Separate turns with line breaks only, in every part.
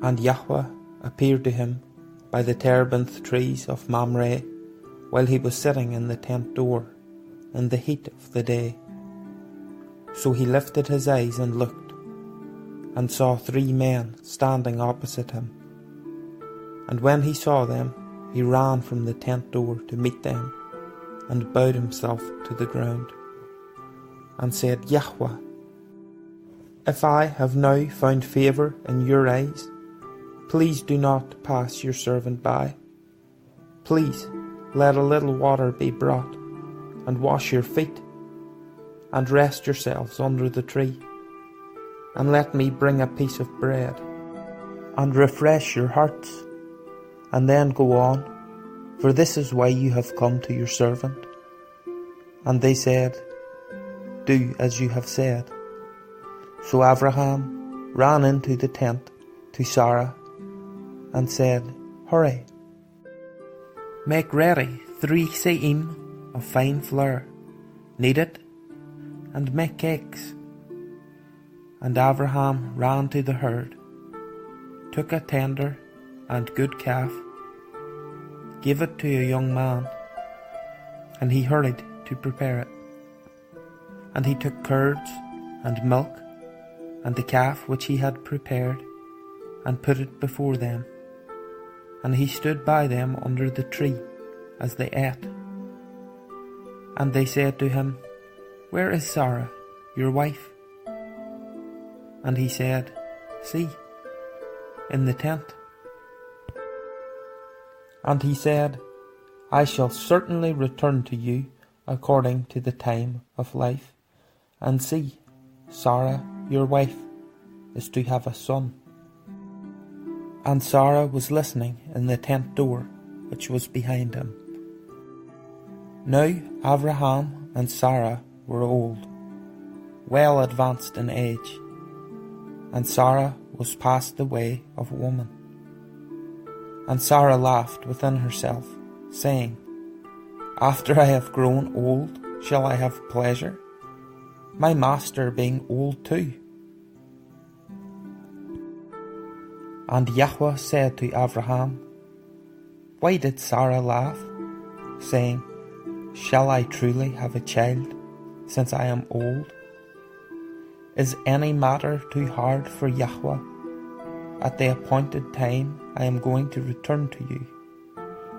And Yahweh appeared to him by the terebinth trees of Mamre, while he was sitting in the tent door, in the heat of the day. So he lifted his eyes and looked, and saw 3 men standing opposite him. And when he saw them, he ran from the tent door to meet them, and bowed himself to the ground, and said, Yahweh, if I have now found favour in your eyes, please do not pass your servant by. Please let a little water be brought, and wash your feet, and rest yourselves under the tree, and let me bring a piece of bread, and refresh your hearts, and then go on, for this is why you have come to your servant. And they said, do as you have said. So Abraham ran into the tent to Sarah, and said, hurry, make ready 3 se'im of fine flour, knead it, and make cakes. And Abraham ran to the herd, took a tender and good calf, gave it to a young man, and he hurried to prepare it. And he took curds and milk, and the calf which he had prepared, and put it before them. And he stood by them under the tree as they ate. And they said to him, where is Sarah, your wife? And he said, see, in the tent. And he said, I shall certainly return to you according to the time of life, and see, Sarah, your wife, is to have a son. And Sarah was listening in the tent door, which was behind him. Now Abraham and Sarah were old, well advanced in age, and Sarah was past the way of woman. And Sarah laughed within herself, saying, after I have grown old, shall I have pleasure, my master being old too? And Yahweh said to Abraham, why did Sarah laugh, saying, shall I truly have a child, since I am old? Is any matter too hard for Yahweh? At the appointed time I am going to return to you,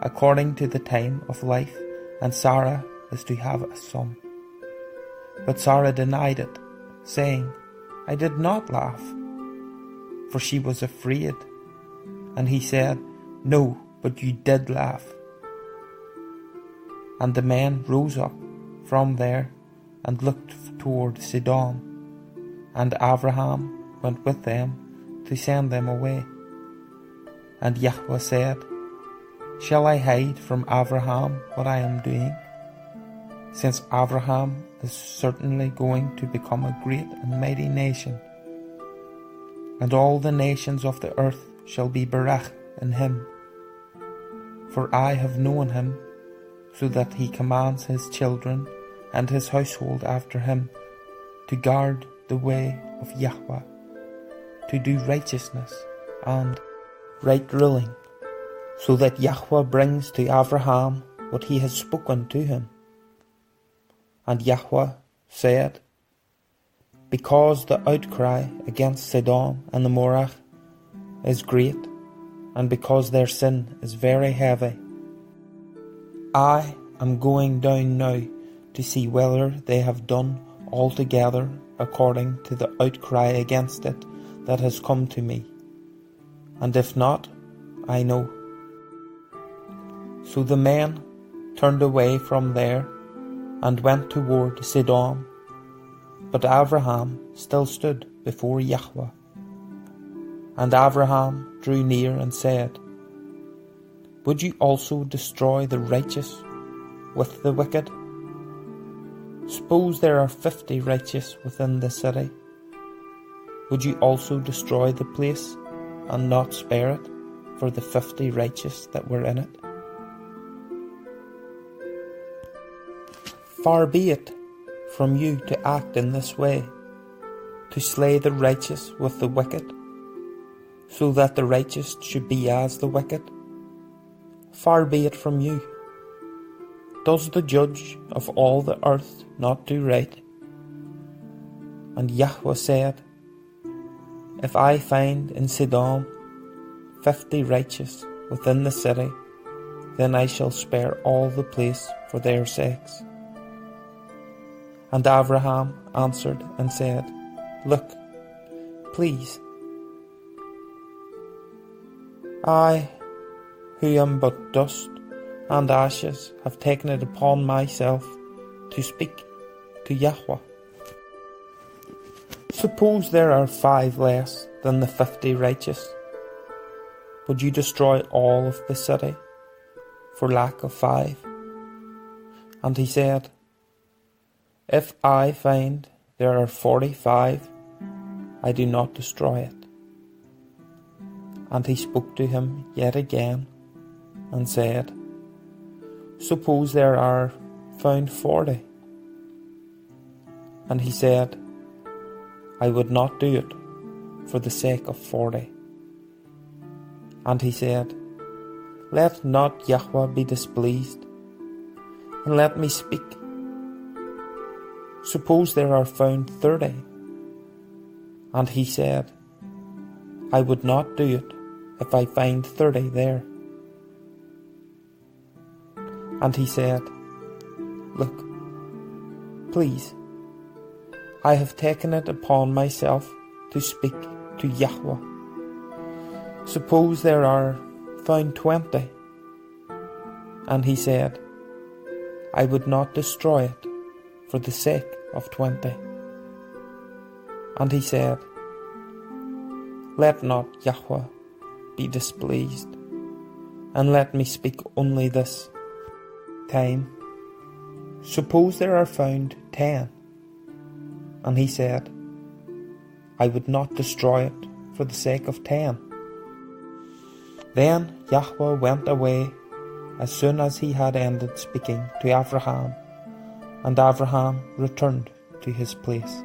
according to the time of life, and Sarah is to have a son. But Sarah denied it, saying, I did not laugh, for she was afraid. And he said, no, but you did laugh. And the men rose up from there and looked toward Sidon, and Abraham went with them to send them away. And Yahweh said, shall I hide from Abraham what I am doing? Since Abraham is certainly going to become a great and mighty nation, and all the nations of the earth shall be bereft in him. For I have known him, so that he commands his children and his household after him to guard the way of Yahweh, to do righteousness and right ruling, so that Yahweh brings to Abraham what he has spoken to him. And Yahweh said, because the outcry against Sodom and Gomorrah is great, and because their sin is very heavy, I am going down now to see whether they have done altogether according to the outcry against it that has come to me, and if not, I know. So the men turned away from there and went toward Sodom, but Abraham still stood before Yahweh. And Abraham drew near and said, would you also destroy the righteous with the wicked? Suppose there are 50 righteous within the city. Would you also destroy the place and not spare it for the 50 righteous that were in it? Far be it from you to act in this way, to slay the righteous with the wicked. so that the righteous should be as the wicked? Far be it from you. Does the judge of all the earth not do right? And Yahweh said, if I find in Sodom 50 righteous within the city, then I shall spare all the place for their sakes. And Abraham answered and said, look, please, I, who am but dust and ashes, have taken it upon myself to speak to Yahweh. Suppose there are 5 less than the 50 righteous. Would you destroy all of the city for lack of 5? And he said, if I find there are 45, I do not destroy it. And he spoke to him yet again, and said, suppose there are found 40. And he said, I would not do it for the sake of 40. And he said, let not Yahweh be displeased, and let me speak. Suppose there are found 30. And he said, I would not do it if I find 30 there. And he said, look, please, I have taken it upon myself to speak to Yahweh. Suppose there are found 20. And he said, I would not destroy it for the sake of 20. And he said, let not Yahweh be displeased, and let me speak only this time. Suppose there are found 10. And he said, I would not destroy it for the sake of 10. Then Yahweh went away as soon as he had ended speaking to Abraham, and Abraham returned to his place.